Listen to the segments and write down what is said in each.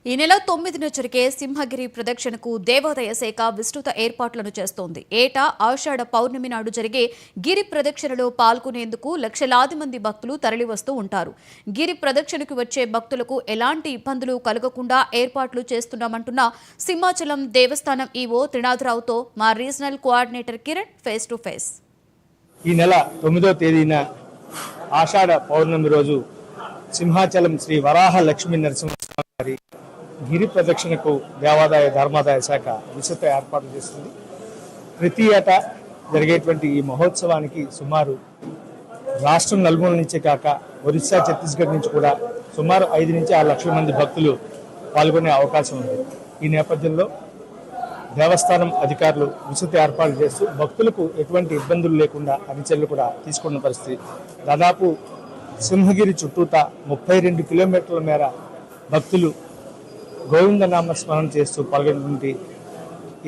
ఈ నెల 9న జరిగే సింహగిరి ప్రదక్షిణకు దేవాదాయ శాఖ విస్తృత ఏర్పాట్లను చేస్తోంది. ఏటా ఆషాఢ పౌర్ణమి నాడు జరిగే గిరి ప్రదక్షిణలో పాల్గొనేందుకు లక్షలాది మంది భక్తులు తరలివస్తూ ఉంటారు. గిరి ప్రదక్షిణకు వచ్చే భక్తులకు ఎలాంటి ఇబ్బందులు కలగకుండా ఏర్పాట్లు చేస్తున్నామంటున్న సింహాచలం దేవస్థానం ఈవో త్రినాథరావుతో మా regional coordinator Kiran face to face. ఈ నెల 9వ తేదీన ఆషాఢ పౌర్ణమి రోజు సింహాచలం శ్రీ వరాహ లక్ష్మీ నరసింహస్వామి వారి గిరి ప్రదక్షిణకు దేవాదాయ ధర్మాదాయ శాఖ విస్తృత ఏర్పాట్లు చేస్తుంది. ప్రతి ఏటా జరిగేటువంటి ఈ మహోత్సవానికి సుమారు రాష్ట్రం నలుమూల నుంచే కాక ఒరిస్సా, ఛత్తీస్గఢ్ నుంచి కూడా సుమారు 5 నుంచి 6 లక్షల మంది భక్తులు పాల్గొనే అవకాశం ఉంది. ఈ నేపథ్యంలో దేవస్థానం అధికారులు విస్తృత ఏర్పాట్లు చేస్తూ భక్తులకు ఎటువంటి ఇబ్బందులు లేకుండా అన్ని చర్యలు కూడా తీసుకున్న పరిస్థితి. దాదాపు సింహగిరి చుట్టూతా 32 కిలోమీటర్ల మేర భక్తులు గోవిందనామ స్మరణ చేస్తూ పాల్గొనేటువంటి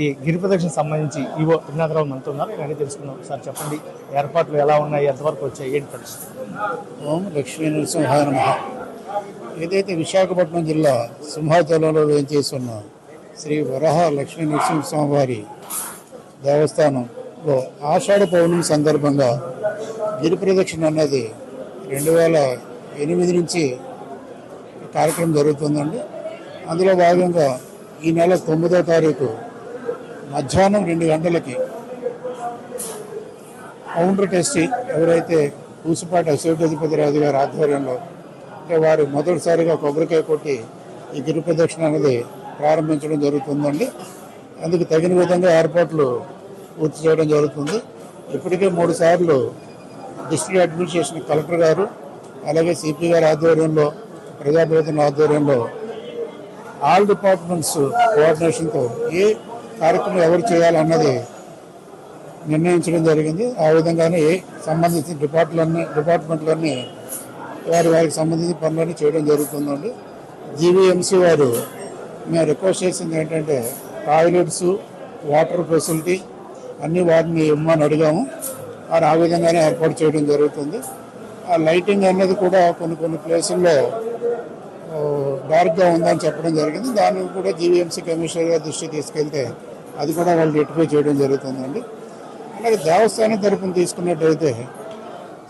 ఈ గిరి ప్రదక్షిణకు సంబంధించి ఈవో త్రినాథరావు మనతో ఉన్నారు. నేను తెలుసుకున్నాం. సార్ చెప్పండి, ఏర్పాట్లు ఎలా ఉన్నాయి, ఎంతవరకు వచ్చాయి, ఏంటి పరిస్థితి? ఓం లక్ష్మీ నరసింహాయ నమః. ఏదైతే విశాఖపట్నం జిల్లా సింహాచలంలో వేంచేస్తున్న శ్రీ వరాహ లక్ష్మీ నరసింహస్వామి వారి దేవస్థానంలో ఆషాఢ పౌర్ణమి సందర్భంగా గిరి ప్రదక్షిణ అనేది 2008 నుంచి కార్యక్రమం జరుగుతుందండి. అందులో భాగంగా ఈ నెల 9వ తారీఖు మధ్యాహ్నం 2 గంటలకి కౌంటర్ టెస్ట్ ఎవరైతే పూసపాటి అశోకధిపతి రాజు గారి ఆధ్వర్యంలో అంటే వారు మొదటిసారిగా కొబ్బరికాయ కొట్టి ఈ గిరి ప్రదక్షిణ అనేది ప్రారంభించడం జరుగుతుందండి. అందుకు తగిన విధంగా ఏర్పాట్లు పూర్తి చేయడం జరుగుతుంది. ఇప్పటికే 3 సార్లు డిస్ట్రిక్ట్ అడ్మినిస్ట్రేషన్ కలెక్టర్ గారు అలాగే సిపి గారి ఆధ్వర్యంలో ప్రజాప్రతినిధుల ఆధ్వర్యంలో ఆల్ డిపార్ట్మెంట్స్ కోఆర్డినేషన్తో ఏ కార్యక్రమం ఎవరు చేయాలన్నది నిర్ణయించడం జరిగింది. ఆ విధంగానే సంబంధించిన డిపార్ట్మెంట్లన్నీ వారికి సంబంధించిన పనులన్నీ చేయడం జరుగుతుందండి. జీవీఎంసీ వారు మేము రిక్వెస్ట్ చేసింది ఏంటంటే టాయిలెట్స్, వాటర్ ఫెసిలిటీ అన్నీ వాటిని ఇవ్వమని అడిగాము. వారు ఆ విధంగానే ఏర్పాటు చేయడం జరుగుతుంది. ఆ లైటింగ్ అనేది కూడా కొన్ని ప్లేసుల్లో డార్క్గా ఉందని చెప్పడం జరిగింది. దాన్ని కూడా జీవీఎంసీ కమిషనర్ గారి దృష్టికి తీసుకెళ్తే అది కూడా వాళ్ళు రెక్టిఫై చేయడం జరుగుతుందండి. అలాగే దేవస్థానం తరఫున తీసుకున్నట్టయితే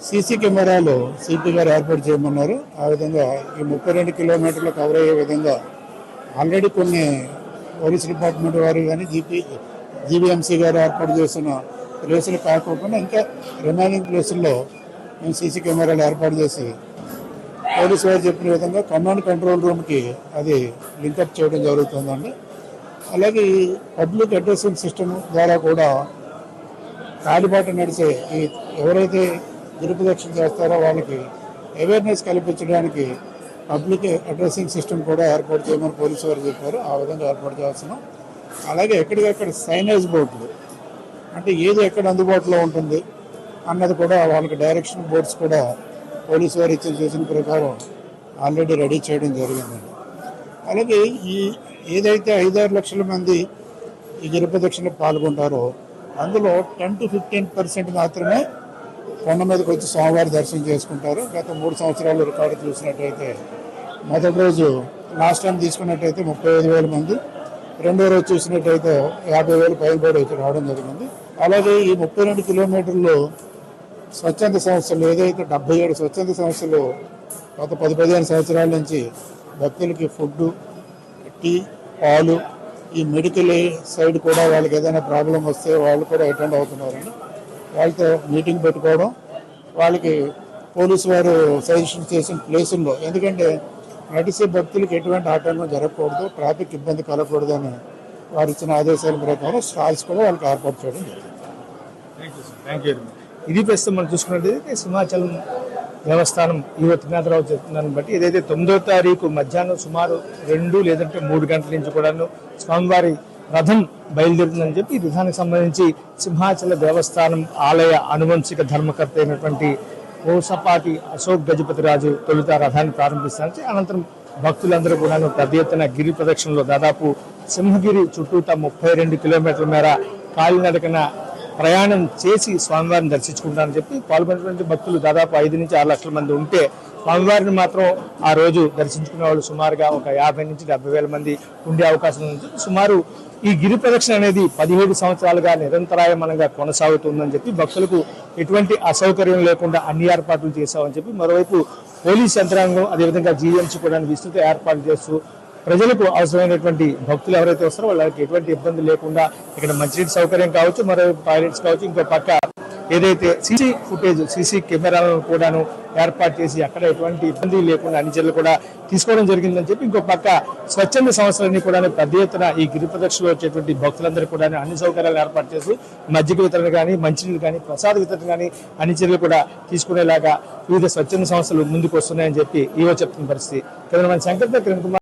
సీసీ కెమెరాలు సిపి గారు ఏర్పాటు చేయమన్నారు. ఆ విధంగా ఈ 32 కిలోమీటర్లు కవర్ అయ్యే విధంగా ఆల్రెడీ కొన్ని పోలీస్ డిపార్ట్మెంట్ వారు కానీ జీవీఎంసీ గారు ఏర్పాటు చేసిన ప్లేసులు కాకుండా ఇంకా రిమైనింగ్ ప్లేసుల్లో మేము సీసీ కెమెరాలు ఏర్పాటు చేసి పోలీసు వారు చెప్పిన విధంగా కమాండ్ కంట్రోల్ రూమ్కి అది లింకప్ చేయడం జరుగుతుందండి. అలాగే ఈ పబ్లిక్ అడ్రసింగ్ సిస్టమ్ ద్వారా కూడా కాలిబాట నడిచే ఈ ఎవరైతే గిరి ప్రదక్షిణ చేస్తారో వాళ్ళకి అవేర్నెస్ కల్పించడానికి పబ్లిక్ అడ్రసింగ్ సిస్టమ్ కూడా ఏర్పాటు చేయమని పోలీసు వారు చెప్పారు. ఆ విధంగా ఏర్పాటు చేస్తున్నాం. అలాగే ఎక్కడికక్కడ సైనేజ్ బోర్డులు అంటే ఏది ఎక్కడ అందుబాటులో ఉంటుంది అన్నది కూడా వాళ్ళకి డైరెక్షన్ బోర్డ్స్ కూడా పోలీసు వారు ఇచ్చిన సూచన ప్రకారం ఆల్రెడీ రెడీ చేయడం జరిగిందండి. అలాగే ఈ ఏదైతే 5-6 లక్షల మంది ఈ గిరి ప్రదక్షిణలో పాల్గొంటారో అందులో 10 to 15% మాత్రమే కొండ మీదకి వచ్చి స్వామివారి దర్శనం చేసుకుంటారు. గత 3 సంవత్సరాలు రికార్డు చూసినట్టయితే మొదటి రోజు లాస్ట్ టైం తీసుకున్నట్టయితే 35,000 మంది, రెండో రోజు చూసినట్టయితే 50,000 పైబడి వచ్చి రావడం జరిగింది. అలాగే ఈ 32 కిలోమీటర్లు స్వచ్ఛంద సంస్థలు ఏదైతే 77 స్వచ్ఛంద సంస్థలు గత 10-15 సంవత్సరాల నుంచి భక్తులకి ఫుడ్, టీ, పాలు, ఈ మెడికల్ సైడ్ కూడా వాళ్ళకి ఏదైనా ప్రాబ్లం వస్తే వాళ్ళు కూడా అటెండ్ అవుతున్నారండి. వాళ్ళతో మీటింగ్ పెట్టుకోవడం, వాళ్ళకి పోలీసు వారు సజెషన్ చేసిన ప్లేసుల్లో ఎందుకంటే నడిచే భక్తులకు ఎటువంటి ఆటంకం జరగకూడదు, ట్రాఫిక్ ఇబ్బంది కలగకూడదు అని వారు ఇచ్చిన ఆదేశాల ప్రకారం స్టాల్స్ కూడా వాళ్ళకి ఏర్పాటు చేయడం జరిగింది. Thank you. ఇది ప్రస్తుతం మనం చూసుకున్నట్టయితే సింహాచలం దేవస్థానం ఈవో త్రినాథరావు చెప్తున్నాను బట్టి ఏదైతే 9వ తారీఖు మధ్యాహ్నం సుమారు 2 లేదంటే 3 గంటల నుంచి కూడాను స్వామివారి రథం బయలుదేరుతుందని చెప్పి ఈ రథానికి సంబంధించి సింహాచల దేవస్థానం ఆలయ అనువంశిక ధర్మకర్త అయినటువంటి పూసపాటి అశోక్ గజపతి రాజు తొలుత రథాన్ని ప్రారంభిస్తారు. అనంతరం భక్తులందరూ కూడా పెద్ద ఎత్తున గిరి ప్రదక్షిణలో దాదాపు సింహగిరి చుట్టూతా 32 కిలోమీటర్ల మేర కాలినడకన ప్రయాణం చేసి స్వామివారిని దర్శించుకుంటారని చెప్పి పాల్గొన్నటువంటి భక్తులు దాదాపు 5 నుంచి 6 లక్షల మంది ఉంటే స్వామివారిని మాత్రం ఆ రోజు దర్శించుకునే వాళ్ళు సుమారుగా ఒక 50 నుంచి 70,000 మంది ఉండే అవకాశం ఉంది. సుమారు ఈ గిరి ప్రదక్షిణ అనేది 17 సంవత్సరాలుగా నిరంతరాయమనంగా కొనసాగుతుందని చెప్పి భక్తులకు ఎటువంటి అసౌకర్యం లేకుండా అన్ని ఏర్పాట్లు చేశామని చెప్పి మరోవైపు పోలీస్ యంత్రాంగం అదేవిధంగా జీఎంసీ కూడా విస్తృత ఏర్పాట్లు చేస్తూ ప్రజలకు అవసరమైనటువంటి భక్తులు ఎవరైతే వస్తారో వాళ్ళకి ఎటువంటి ఇబ్బంది లేకుండా ఇక్కడ మంచినీటి సౌకర్యం కావచ్చు, మరోవైపు టాయిలెట్స్ కావచ్చు, ఇంకో పక్క ఏదైతే సీసీ ఫుటేజ్ సీసీ కెమెరాలను కూడాను ఏర్పాటు చేసి అక్కడ ఎటువంటి ఇబ్బంది లేకుండా అన్ని చర్యలు కూడా తీసుకోవడం జరిగిందని చెప్పి ఇంకో పక్క స్వచ్ఛంద సంస్థలన్నీ కూడా పెద్ద ఎత్తున ఈ గిరి ప్రదక్షిణలో వచ్చేటువంటి భక్తులందరూ కూడా అన్ని సౌకర్యాలు ఏర్పాటు చేసి మజ్జిగ వితరణ కానీ, మంచినీళ్ళు కానీ, ప్రసాద వితరణ కానీ అన్ని చర్యలు కూడా తీసుకునేలాగా వివిధ స్వచ్ఛంద సంస్థలు ముందుకు వస్తున్నాయని చెప్పి ఈవో చెప్తున్న పరిస్థితి. కెమెరామెన్ శంకర్తో కిరణ్ కుమార్.